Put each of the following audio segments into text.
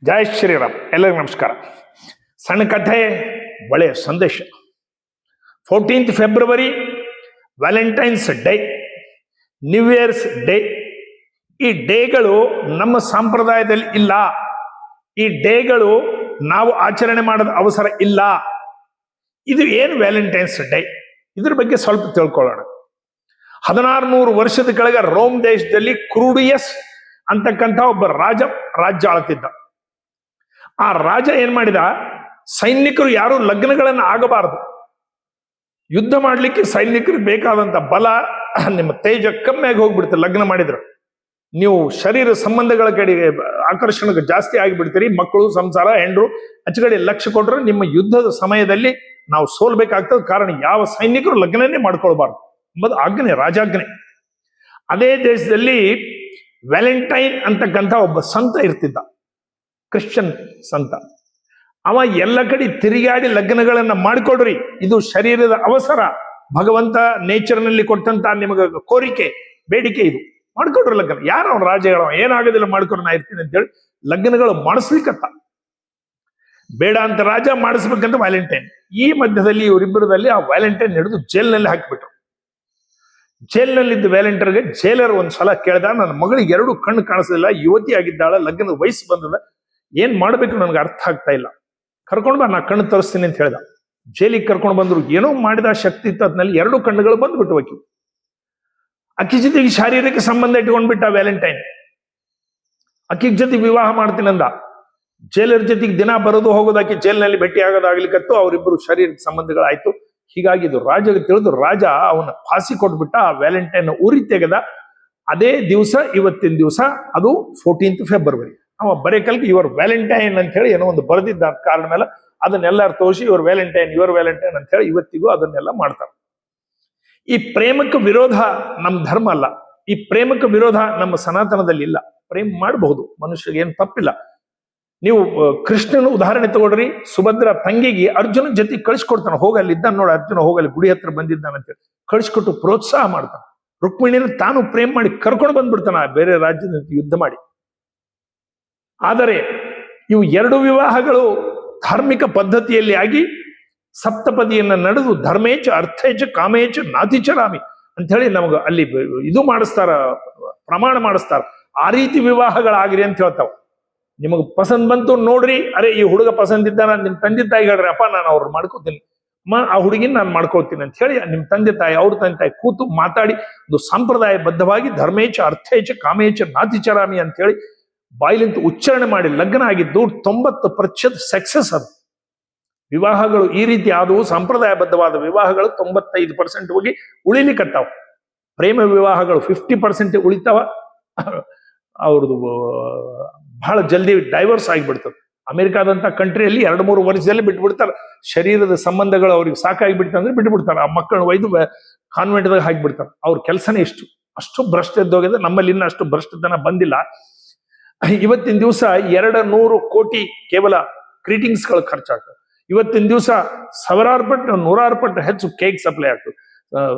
ಜೈ ಶ್ರೀರಾಮ್. ಎಲ್ಲರಿಗೂ ನಮಸ್ಕಾರ. ಸಣ್ಣ ಕಥೆ, ಒಳ್ಳೆಯ ಸಂದೇಶ. 14th February Valentine's day, new years day. ಈ ಡೇಗಳು ನಮ್ಮ ಸಂಪ್ರದಾಯದಲ್ಲಿ ಇಲ್ಲ. ಈ ಡೇಗಳು ನಾವು ಆಚರಣೆ ಮಾಡೋದ ಅವಸರ ಇಲ್ಲ. ಇದು ಏನು ವ್ಯಾಲೆಂಟೈನ್ಸ್ ಡೇ, ಇದ್ರ ಬಗ್ಗೆ ಸ್ವಲ್ಪ ತಿಳ್ಕೊಳ್ಳೋಣ. 1600 ವರ್ಷದ ಕೆಳಗೆ ರೋಮ್ ದೇಶದಲ್ಲಿ ಕ್ರೂಡಿಯಸ್ ಅಂತಕ್ಕಂಥ ಒಬ್ಬ ರಾಜ್ಯ ಆಳ್ತಿದ್ದ. ಆ ರಾಜ ಏನ್ ಮಾಡಿದ, ಸೈನಿಕರು ಯಾರು ಲಗ್ನಗಳನ್ನು ಆಗಬಾರದು. ಯುದ್ಧ ಮಾಡ್ಲಿಕ್ಕೆ ಸೈನಿಕರಿಗೆ ಬೇಕಾದಂತ ಬಲ, ನಿಮ್ಮ ತೇಜ ಕಮ್ಮಿಯಾಗಿ ಹೋಗ್ಬಿಡ್ತೀರಿ. ಲಗ್ನ ಮಾಡಿದ್ರು ನೀವು ಶರೀರ ಸಂಬಂಧಗಳ ಕಡೆಗೆ ಆಕರ್ಷಣೆ ಜಾಸ್ತಿ ಆಗಿಬಿಡ್ತೀರಿ. ಮಕ್ಕಳು, ಸಂಸಾರ, ಹೆಂಡ್ರು ಅಚ್ಚಗಡೆ ಲಕ್ಷ್ಯ ಕೊಟ್ಟರೆ ನಿಮ್ಮ ಯುದ್ಧದ ಸಮಯದಲ್ಲಿ ನಾವು ಸೋಲ್ಬೇಕಾಗ್ತದೆ. ಕಾರಣ ಯಾವ ಸೈನಿಕರು ಲಗ್ನನೇ ಮಾಡ್ಕೊಳ್ಬಾರ್ದು ಎಂಬುದು ಆಜ್ಞೆ, ರಾಜಾಜ್ಞೆ. ಅದೇ ದೇಶದಲ್ಲಿ ವ್ಯಾಲೆಂಟೈನ್ ಅಂತಕ್ಕಂಥ ಒಬ್ಬ ಸಂತ ಇರ್ತಿದ್ದ, ಕ್ರಿಶ್ಚಿಯನ್ ಸಂತ. ಅವ ಎಲ್ಲ ಕಡೆ ತಿರುಗಾಡಿ ಲಗ್ನಗಳನ್ನ ಮಾಡಿಕೊಡ್ರಿ, ಇದು ಶರೀರದ ಅವಸರ, ಭಗವಂತ ನೇಚರ್ನಲ್ಲಿ ಕೊಟ್ಟಂತ ನಿಮಗೆ ಕೋರಿಕೆ, ಬೇಡಿಕೆ, ಇದು ಮಾಡ್ಕೊಡ್ರಿ ಲಗ್ನ. ಯಾರು ಅವ್ನ ರಾಜಗಳ ಏನಾಗೋದಿಲ್ಲ ಮಾಡ್ಕೊಡ್ರಿ, ನಾ ಇರ್ತೀನಿ ಅಂತೇಳಿ ಲಗ್ನಗಳು ಮಾಡಿಸ್ಲಿಕ್ಕತ್ತ. ಬೇಡ ಅಂತ ರಾಜ, ಮಾಡಿಸ್ಬೇಕಂತ ವ್ಯಾಲೆಂಟೈನ್. ಈ ಮಧ್ಯದಲ್ಲಿ ಇವರಿಬ್ಬರದಲ್ಲಿ ಆ ವ್ಯಾಲೆಂಟೈನ್ ಹಿಡಿದು ಜೈಲ್ನಲ್ಲಿ ಹಾಕಿಬಿಟ್ರು. ಜೈಲ್ನಲ್ಲಿದ್ದ ವ್ಯಾಲೆಂಟೈನ್ಗೆ ಜೈಲರ್ ಒಂದ್ಸಲ ಕೇಳ್ದ, ನನ್ನ ಮಗಳಿಗೆ 2 ಕಣ್ಣು ಕಾಣಿಸಲಿಲ್ಲ, ಯುವತಿ ಆಗಿದ್ದಾಳ, ಲಗ್ನದ ವಯಸ್ಸು ಬಂದದ, ಏನ್ ಮಾಡ್ಬೇಕು ನನಗೆ ಅರ್ಥ ಆಗ್ತಾ ಇಲ್ಲ, ಕರ್ಕೊಂಡ್ ಬಾ, ನಾ ಕಣ್ಣು ತರಿಸ್ತೀನಿ ಅಂತ ಹೇಳ್ದ. ಜೈಲಿಗೆ ಕರ್ಕೊಂಡು ಬಂದ್ರು. ಏನೋ ಮಾಡಿದ ಶಕ್ತಿ ಇತ್ತು ಅದ್ನಲ್ಲಿ 2 ಕಣ್ಣುಗಳು ಬಂದ್ಬಿಟ್ಟು ಅಕ್ಕಿ ಜೊತೆಗೆ ಶಾರೀರಿಕ ಸಂಬಂಧ ಇಟ್ಕೊಂಡ್ಬಿಟ್ಟ ವ್ಯಾಲೆಂಟೈನ್. ಅಕ್ಕಿಗೆ ಜೊತೆಗೆ ವಿವಾಹ ಮಾಡ್ತೀನಂದ. ಜೈಲರ್ ಜೊತೆಗೆ ದಿನ ಬರೋದು ಹೋಗೋದು, ಆಕಿ ಜೈಲಿನಲ್ಲಿ ಭೇಟಿ ಆಗೋದಾಗ್ಲಿಕ್ಕತ್ತು. ಅವರಿಬ್ಬರು ಶಾರೀರಿಕ ಸಂಬಂಧಗಳಾಯ್ತು. ಹೀಗಾಗಿ ಇದು ರಾಜಗೆ ತಿಳಿದು ರಾಜ ಅವನ ಫಾಸಿ ಕೊಟ್ಬಿಟ್ಟ. ಆ ವ್ಯಾಲೆಂಟೈನ್ ಉರಿ ತೆಗೆದ. ಅದೇ ದಿವಸ, ಇವತ್ತಿನ ದಿವಸ, ಅದು 14th ಫೆಬ್ರವರಿ. ಅವ ಬರೇ ಕಲ್ಗೆ ಇವರು ವ್ಯಾಲೆಂಟೈನ್ ಅಂತ ಹೇಳಿ ಏನೋ ಒಂದು ಬರೆದಿದ್ದ ಕಾರಣ ಮೇಲೆ ಅದನ್ನೆಲ್ಲರೂ ತೋರಿಸಿ ಇವರು ವ್ಯಾಲೆಂಟೈನ್ ಅಂತ ಹೇಳಿ ಇವತ್ತಿಗೂ ಅದನ್ನೆಲ್ಲ ಮಾಡ್ತಾರೆ. ಈ ಪ್ರೇಮಕ್ಕೆ ವಿರೋಧ ನಮ್ಮ ಧರ್ಮ ಅಲ್ಲ. ಈ ಪ್ರೇಮಕ್ಕೆ ವಿರೋಧ ನಮ್ಮ ಸನಾತನದಲ್ಲಿ ಇಲ್ಲ. ಪ್ರೇಮ ಮಾಡಬಹುದು, ಮನುಷ್ಯಗೆ ಏನು ತಪ್ಪಿಲ್ಲ. ನೀವು ಕೃಷ್ಣನ ಉದಾಹರಣೆ ತಗೊಳ್ರಿ. ಸುಭದ್ರ ತಂಗಿಗೆ ಅರ್ಜುನ ಜೊತೆ ಕಳಿಸ್ಕೊಡ್ತಾನೆ, ಹೋಗಲ್ಲಿ ಇದ್ದಾನ ನೋಡಿ ಅರ್ಜುನ, ಹೋಗಲ್ಲಿ ಗುಡಿ ಹತ್ರ ಬಂದಿದ್ದಾನಂತೇಳಿ ಕಳಿಸ್ಕೊಟ್ಟು ಪ್ರೋತ್ಸಾಹ ಮಾಡ್ತಾನೆ. ರುಕ್ಮಿಣಿನ ತಾನು ಪ್ರೇಮ ಮಾಡಿ ಕರ್ಕೊಂಡು ಬಂದ್ಬಿಡ್ತಾನ ಬೇರೆ ರಾಜ್ಯದ ಯುದ್ಧ ಮಾಡಿ. ಆದರೆ ಇವು 2 ವಿವಾಹಗಳು ಧಾರ್ಮಿಕ ಪದ್ಧತಿಯಲ್ಲಿ ಆಗಿ ಸಪ್ತಪದಿಯನ್ನ ನಡೆದು ಧರ್ಮೇಚ ಅರ್ಥೇಚ ಕಾಮೇಚ ನಾತಿಚರಾಮಿ ಅಂತ ಹೇಳಿ ನಮಗ ಅಲ್ಲಿ ಇದು ಮಾಡಿಸ್ತಾರ, ಪ್ರಮಾಣ ಮಾಡಿಸ್ತಾರ. ಆ ರೀತಿ ವಿವಾಹಗಳಾಗಿರಿ ಅಂತ ಹೇಳ್ತಾವ. ನಿಮಗ್ ಪಸಂದ್ ಬಂತು ನೋಡ್ರಿ, ಅರೆ ಈ ಹುಡುಗ ಪಸಂದ್ ಇದ್ದಾನ, ನಿಮ್ ತಂದೆ ತಾಯಿ ಹೇಳ್ರಿ, ಅಪ್ಪ ನಾನು ಅವ್ರು ಮಾಡ್ಕೋತೀನಿ, ಆ ಹುಡುಗಿನ ನಾನು ಮಾಡ್ಕೊಳ್ತೀನಿ ಅಂತ ಹೇಳಿ ನಿಮ್ ತಂದೆ ತಾಯಿ, ಅವ್ರ ತಂದೆ ತಾಯಿ ಕೂತು ಮಾತಾಡಿ ಒಂದು ಸಂಪ್ರದಾಯ ಬದ್ಧವಾಗಿ ಧರ್ಮೇಚ ಅರ್ಥೇಚ ಕಾಮೇಚ ನಾತಿಚರಾಮಿ ಅಂತ ಹೇಳಿ ಬಾಯಿಲಿಂತ ಉಚ್ಚಾರಣೆ ಮಾಡಿ ಲಗ್ನ ಆಗಿದ್ದು 90% ಸಕ್ಸಸ್. ಅದು ವಿವಾಹಗಳು ಈ ರೀತಿ ಆದವು. ಸಂಪ್ರದಾಯಬದ್ಧವಾದ ವಿವಾಹಗಳು 95% ಹೋಗಿ ಉಳಿಲಿಕ್ಕತ್ತಾವ. ಪ್ರೇಮ ವಿವಾಹಗಳು 50% ಉಳಿತಾವ. ಅವ್ರದ್ದು ಬಹಳ ಜಲ್ದಿ ಡೈವರ್ಸ್ ಆಗಿಬಿಡ್ತದೆ. ಅಮೆರಿಕಾದಂತ ಕಂಟ್ರಿಯಲ್ಲಿ 2-3 ವರ್ಷದಲ್ಲಿ ಬಿಟ್ಬಿಡ್ತಾರೆ. ಶರೀರದ ಸಂಬಂಧಗಳು ಅವ್ರಿಗೆ ಸಾಕಾಗಿಬಿಡ್ತ ಅಂದ್ರೆ ಬಿಟ್ಬಿಡ್ತಾರೆ. ಆ ಮಕ್ಕಳನ್ನ ಒಯ್ದು ಕಾನ್ವೆಂಟ್ದಾಗ ಹಾಕಿಬಿಡ್ತಾರೆ. ಅವ್ರ ಕೆಲಸನೇ ಅಷ್ಟು ಭ್ರಷ್ಟ ಇದ್ದೋಗಿದೆ. ನಮ್ಮಲ್ಲಿ ಇನ್ನ ಅಷ್ಟು ಭ್ರಷ್ಟತನ ಬಂದಿಲ್ಲ. ಇವತ್ತಿನ ದಿವಸ 200 ಕೋಟಿ ಕೇವಲ ಗ್ರೀಟಿಂಗ್ಸ್ಗಳು ಖರ್ಚಾಗ್ತವೆ. ಇವತ್ತಿನ ದಿವಸ 1000 ಪಟ್ಟು 100 ಪಟ್ಟು ಹೆಚ್ಚು ಕೇಕ್ ಸಪ್ಲೈ ಆಗ್ತದೆ,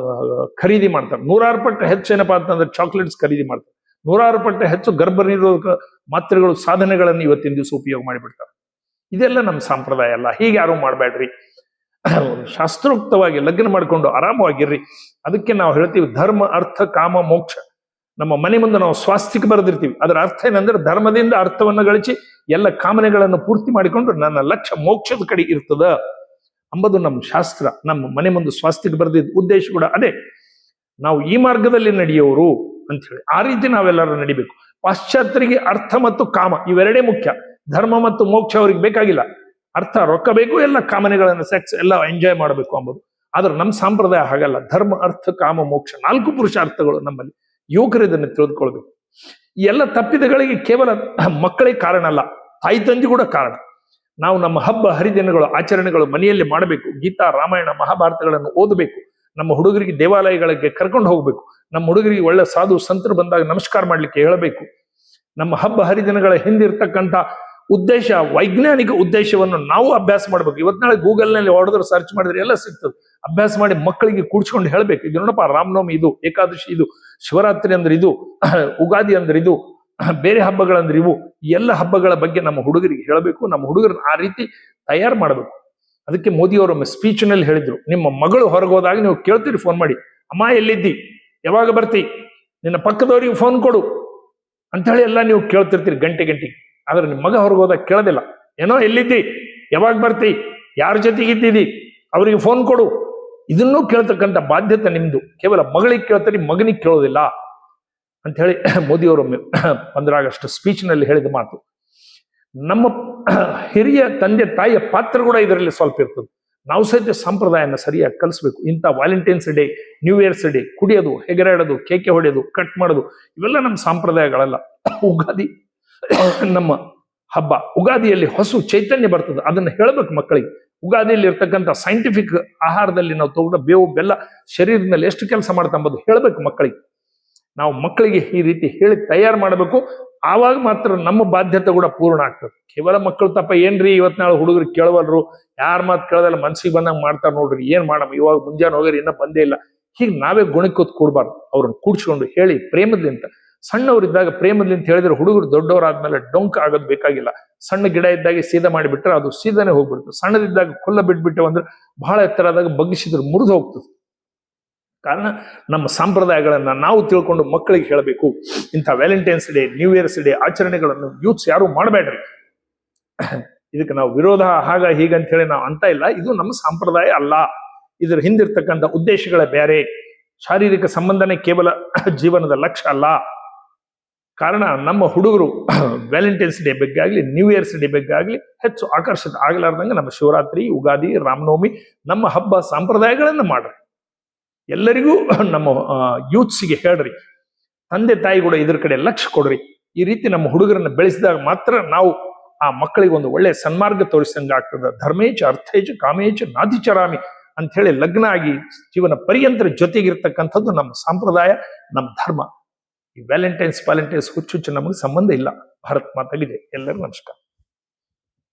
ಖರೀದಿ ಮಾಡ್ತಾರೆ. 100 ಪಟ್ಟು ಹೆಚ್ಚು ಏನಪ್ಪಾ ಅಂತಂದ್ರೆ ಚಾಕ್ಲೇಟ್ಸ್ ಖರೀದಿ ಮಾಡ್ತಾರೆ. 100 ಪಟ್ಟು ಹೆಚ್ಚು ಗರ್ಭ ನಿರೋಧಕ ಮಾತ್ರೆಗಳು, ಸಾಧನೆಗಳನ್ನು ಇವತ್ತಿನ ದಿವಸ ಉಪಯೋಗ ಮಾಡಿಬಿಡ್ತಾರೆ. ಇದೆಲ್ಲ ನಮ್ಮ ಸಂಪ್ರದಾಯ ಅಲ್ಲ. ಹೀಗೆ ಯಾರು ಮಾಡಬೇಡ್ರಿ. ಶಾಸ್ತ್ರೋಕ್ತವಾಗಿ ಲಗ್ನ ಮಾಡ್ಕೊಂಡು ಆರಾಮವಾಗಿರ್ರಿ. ಅದಕ್ಕೆ ನಾವು ಹೇಳ್ತೀವಿ ಧರ್ಮ ಅರ್ಥ ಕಾಮ ಮೋಕ್ಷ. ನಮ್ಮ ಮನೆ ಮುಂದೆ ನಾವು ಸ್ವಾಸ್ತಿಕ ಬರೆದಿರ್ತೀವಿ. ಅದರ ಅರ್ಥ ಏನಂದ್ರೆ ಧರ್ಮದಿಂದ ಅರ್ಥವನ್ನು ಗಳಿಸಿ ಎಲ್ಲ ಕಾಮನೆಗಳನ್ನು ಪೂರ್ತಿ ಮಾಡಿಕೊಂಡು ನನ್ನ ಲಕ್ಷ್ಯ ಮೋಕ್ಷದ ಕಡೆ ಇರ್ತದ ಅಂಬುದು ನಮ್ಮ ಶಾಸ್ತ್ರ. ನಮ್ಮ ಮನೆ ಮುಂದೆ ಸ್ವಾಸ್ತಿಕ ಬರೆದಿದ್ದ ಉದ್ದೇಶ ಕೂಡ ಅದೇ, ನಾವು ಈ ಮಾರ್ಗದಲ್ಲಿ ನಡೆಯೋರು ಅಂತ ಹೇಳಿ. ಆ ರೀತಿ ನಾವೆಲ್ಲರೂ ನಡಿಬೇಕು. ಪಾಶ್ಚಾತ್ಯರಿಗೆ ಅರ್ಥ ಮತ್ತು ಕಾಮ ಇವೆರಡೇ ಮುಖ್ಯ. ಧರ್ಮ ಮತ್ತು ಮೋಕ್ಷ ಅವ್ರಿಗೆ ಬೇಕಾಗಿಲ್ಲ. ಅರ್ಥ, ರೊಕ್ಕ ಬೇಕು, ಎಲ್ಲ ಕಾಮನೆಗಳನ್ನು, ಸೆಕ್ಸ್ ಎಲ್ಲ ಎಂಜಾಯ್ ಮಾಡಬೇಕು ಅಂಬುದು. ಆದ್ರೆ ನಮ್ಮ ಸಂಪ್ರದಾಯ ಹಾಗಲ್ಲ. ಧರ್ಮ ಅರ್ಥ ಕಾಮ ಮೋಕ್ಷ 4 ಪುರುಷಾರ್ಥಗಳು ನಮ್ಮಲ್ಲಿ. ಯುವಕರು ಇದನ್ನು ತಿಳಿದುಕೊಳ್ಬೇಕು. ಈ ಎಲ್ಲ ತಪ್ಪಿದಗಳಿಗೆ ಕೇವಲ ಮಕ್ಕಳೇ ಕಾರಣ ಅಲ್ಲ, ತಾಯಿ ತಂದೆ ಕೂಡ ಕಾರಣ. ನಾವು ನಮ್ಮ ಹಬ್ಬ ಹರಿದಿನಗಳು, ಆಚರಣೆಗಳು ಮನೆಯಲ್ಲಿ ಮಾಡಬೇಕು. ಗೀತಾ, ರಾಮಾಯಣ, ಮಹಾಭಾರತಗಳನ್ನು ಓದಬೇಕು. ನಮ್ಮ ಹುಡುಗರಿಗೆ ದೇವಾಲಯಗಳಿಗೆ ಕರ್ಕೊಂಡು ಹೋಗ್ಬೇಕು. ನಮ್ಮ ಹುಡುಗರಿಗೆ ಒಳ್ಳೆ ಸಾಧು ಸಂತರು ಬಂದಾಗ ನಮಸ್ಕಾರ ಮಾಡ್ಲಿಕ್ಕೆ ಹೇಳಬೇಕು. ನಮ್ಮ ಹಬ್ಬ ಹರಿದಿನಗಳ ಹಿಂದಿರ್ತಕ್ಕಂಥ ಉದ್ದೇಶ, ವೈಜ್ಞಾನಿಕ ಉದ್ದೇಶವನ್ನು ನಾವು ಅಭ್ಯಾಸ ಮಾಡ್ಬೇಕು. ಇವತ್ತಿನಾಳೆ ಗೂಗಲ್ನಲ್ಲಿ ಹೊಡೆದ್ರೆ ಸರ್ಚ್ ಮಾಡಿದ್ರೆ ಎಲ್ಲ ಸಿಗ್ತದೆ. ಅಭ್ಯಾಸ ಮಾಡಿ ಮಕ್ಕಳಿಗೆ ಕೂಡ್ಸ್ಕೊಂಡು ಹೇಳ್ಬೇಕು. ಇದು ನೋಡಪ್ಪ, ರಾಮನವಮಿ ಇದು, ಏಕಾದಶಿ ಇದು, ಶಿವರಾತ್ರಿ ಅಂದ್ರೆ ಇದು, ಉಗಾದಿ ಅಂದ್ರೆ ಇದು, ಬೇರೆ ಹಬ್ಬಗಳಂದ್ರೆ ಇವು. ಎಲ್ಲ ಹಬ್ಬಗಳ ಬಗ್ಗೆ ನಮ್ಮ ಹುಡುಗರಿಗೆ ಹೇಳಬೇಕು, ನಮ್ಮ ಹುಡುಗರನ್ನ ಆ ರೀತಿ ತಯಾರು ಮಾಡಬೇಕು. ಅದಕ್ಕೆ ಮೋದಿ ಅವರು ಸ್ಪೀಚ್ನಲ್ಲಿ ಹೇಳಿದ್ರು, ನಿಮ್ಮ ಮಗಳು ಹೊರಗೋದಾಗ ನೀವು ಕೇಳ್ತೀರಿ ಫೋನ್ ಮಾಡಿ, ಅಮ್ಮ ಎಲ್ಲಿದ್ದಿ, ಯಾವಾಗ ಬರ್ತಿ, ನಿನ್ನ ಪಕ್ಕದವರಿಗೆ ಫೋನ್ ಕೊಡು ಅಂತ ಹೇಳಿ ಎಲ್ಲ ನೀವು ಕೇಳ್ತಿರ್ತೀರಿ ಗಂಟೆಗೆ. ಆದ್ರೆ ನಿಮ್ಮ ಮಗ ಹೊರಗೋದಾಗ ಕೇಳೋದಿಲ್ಲ. ಏನೋ ಎಲ್ಲಿದ್ದಿ, ಯಾವಾಗ ಬರ್ತಿ, ಯಾರ ಜೊತೆಗಿದ್ದಿದಿ, ಅವರಿಗೆ ಫೋನ್ ಕೊಡು. ಇದನ್ನೂ ಕೇಳ್ತಕ್ಕಂಥ ಬಾಧ್ಯತೆ ನಿಮ್ದು. ಕೇವಲ ಮಗಳಿಗೆ ಕೇಳ್ತೀರಿ, ಮಗನಿಗೆ ಕೇಳೋದಿಲ್ಲ ಅಂತ ಹೇಳಿ ಮೋದಿ ಅವರು 15 ಆಗಸ್ಟ್ ಸ್ಪೀಚ್ನಲ್ಲಿ ಹೇಳಿದ ಮಾತು. ನಮ್ಮ ಹಿರಿಯ ತಂದೆ ತಾಯಿಯ ಪಾತ್ರ ಕೂಡ ಇದರಲ್ಲಿ ಸ್ವಲ್ಪ ಇರ್ತದೆ. ನಾವು ಸಹಿತ ಸಂಪ್ರದಾಯನ ಸರಿಯಾಗಿ ಕಲಿಸ್ಬೇಕು. ಇಂಥ Valentine's day, new years day, ಕುಡಿಯೋದು, ಹೆಗರಾಡೋದು, ಕೇಕೆ ಹೊಡೆಯೋದು, ಕಟ್ ಮಾಡೋದು, ಇವೆಲ್ಲ ನಮ್ಮ ಸಂಪ್ರದಾಯಗಳಲ್ಲ. ಉಗಾದಿ ನಮ್ಮ ಹಬ್ಬ. ಉಗಾದಿಯಲ್ಲಿ ಹೊಸ ಚೈತನ್ಯ ಬರ್ತದೆ, ಅದನ್ನು ಹೇಳಬೇಕು ಮಕ್ಕಳಿಗೆ. ಉಗಾದಿಯಲ್ಲಿ ಇರ್ತಕ್ಕಂಥ ಸೈಂಟಿಫಿಕ್ ಆಹಾರದಲ್ಲಿ ನಾವು ತಗೊಂಡ ಬೇವು ಬೆಲ್ಲ ಶರೀರದಲ್ಲಿ ಎಷ್ಟು ಕೆಲಸ ಮಾಡ್ತಾ ಎಂಬುದು ಹೇಳಬೇಕು ಮಕ್ಕಳಿಗೆ. ನಾವು ಮಕ್ಕಳಿಗೆ ಈ ರೀತಿ ಹೇಳಿ ತಯಾರು ಮಾಡಬೇಕು. ಆವಾಗ ಮಾತ್ರ ನಮ್ಮ ಬಾಧ್ಯತೆ ಕೂಡ ಪೂರ್ಣ ಆಗ್ತದೆ. ಕೇವಲ ಮಕ್ಕಳು ತಪ್ಪ ಏನ್ರಿ ಇವತ್ತು ನಾಳೆ ಹುಡುಗರು ಕೇಳವಲ್ರು, ಯಾರ ಮಾತು ಕೇಳೋದಲ್ಲ, ಮನ್ಸಿಗೆ ಬಂದಂಗೆ ಮಾಡ್ತಾರೆ ನೋಡ್ರಿ, ಏನ್ ಮಾಡಮ್ಮ, ಇವಾಗ ಮುಂಜಾನೆ ಹೋಗ್ರಿ ಇನ್ನೂ ಬಂದೇ ಇಲ್ಲ, ಹೀಗೆ ನಾವೇ ಗುಣಕ್ಕೊತ್ತು ಕೂಡಬಾರ್ದು. ಅವ್ರನ್ನ ಕೂಡ್ಸ್ಕೊಂಡು ಹೇಳಿ ಪ್ರೇಮದಿಂದ. ಸಣ್ಣವರಿದ್ದಾಗ ಪ್ರೇಮದಿಂದ ಹೇಳಿದ್ರೆ ಹುಡುಗರು ದೊಡ್ಡವರಾದ್ಮೇಲೆ ಡೊಂಕ ಆಗೋದು ಬೇಕಾಗಿಲ್ಲ. ಸಣ್ಣ ಗಿಡ ಇದ್ದಾಗ ಸೀದಾ ಮಾಡಿಬಿಟ್ರೆ ಅದು ಸೀದಾನೆ ಹೋಗ್ಬಿಡ್ತದೆ. ಸಣ್ಣದಿದ್ದಾಗ ಕೊಲ್ಲ ಬಿಟ್ಬಿಟ್ಟೆ ಅಂದ್ರೆ ಬಹಳ ಎತ್ತರ ಆದಾಗ ಬಗ್ಗಿಸಿದ್ರೆ ಮುರಿದು ಹೋಗ್ತದೆ. ಕಾರಣ ನಮ್ಮ ಸಂಪ್ರದಾಯಗಳನ್ನ ನಾವು ತಿಳ್ಕೊಂಡು ಮಕ್ಕಳಿಗೆ ಹೇಳಬೇಕು. ಇಂಥ Valentine's day, new years day ಆಚರಣೆಗಳನ್ನು ಯೂತ್ಸ್ ಯಾರು ಮಾಡಬೇಡ್ರಿ. ಇದಕ್ಕೆ ನಾವು ವಿರೋಧ ಹಾಗ ಹೀಗಂತ ಹೇಳಿ ನಾವು ಅಂತ ಇಲ್ಲ. ಇದು ನಮ್ಮ ಸಂಪ್ರದಾಯ ಅಲ್ಲ. ಇದರ ಹಿಂದಿರ್ತಕ್ಕಂಥ ಉದ್ದೇಶಗಳೇ ಬೇರೆ. ಶಾರೀರಿಕ ಸಂಬಂಧನೇ ಕೇವಲ ಜೀವನದ ಲಕ್ಷ್ಯ ಅಲ್ಲ. ಕಾರಣ ನಮ್ಮ ಹುಡುಗರು ವ್ಯಾಲೆಂಟೈನ್ಸ್ ಡೇ ಬಗ್ಗೆ ಆಗಲಿ, ನ್ಯೂ ಇಯರ್ಸ್ ಡೇ ಬಗ್ಗೆ ಆಗಲಿ ಹೆಚ್ಚು ಆಕರ್ಷಿತ ಆಗಲಾರ್ದಂಗೆ ನಮ್ಮ ಶಿವರಾತ್ರಿ, ಯುಗಾದಿ, ರಾಮನವಮಿ, ನಮ್ಮ ಹಬ್ಬ ಸಂಪ್ರದಾಯಗಳನ್ನು ಮಾಡ್ರಿ. ಎಲ್ಲರಿಗೂ ನಮ್ಮ ಯೂತ್ಸ್ಗೆ ಹೇಳ್ರಿ, ತಂದೆ ತಾಯಿ ಕೂಡ ಇದ್ರ ಕಡೆ ಲಕ್ಷ್ಯ ಕೊಡ್ರಿ. ಈ ರೀತಿ ನಮ್ಮ ಹುಡುಗರನ್ನ ಬೆಳೆಸಿದಾಗ ಮಾತ್ರ ನಾವು ಆ ಮಕ್ಕಳಿಗೆ ಒಂದು ಒಳ್ಳೆ ಸನ್ಮಾರ್ಗ ತೋರಿಸಂಗ ಆಗ್ತದೆ. ಧರ್ಮೇಚ ಅರ್ಥೇಚ ಕಾಮೇಚ ನಾಧಿಚರಾಮಿ ಅಂತ ಹೇಳಿ ಲಗ್ನ ಆಗಿ ಜೀವನ ಪರ್ಯಂತರ ಜೊತೆಗಿರ್ತಕ್ಕಂಥದ್ದು ನಮ್ಮ ಸಂಪ್ರದಾಯ, ನಮ್ಮ ಧರ್ಮ. ಈ ವ್ಯಾಲೆಂಟೈನ್ಸ್ ಹುಚ್ಚು ನಮಗೆ ಸಂಬಂಧ ಇಲ್ಲ. ಭಾರತ್ ಮಾತಾಗಿದೆ. ಎಲ್ಲರಿಗೂ ನಮಸ್ಕಾರ.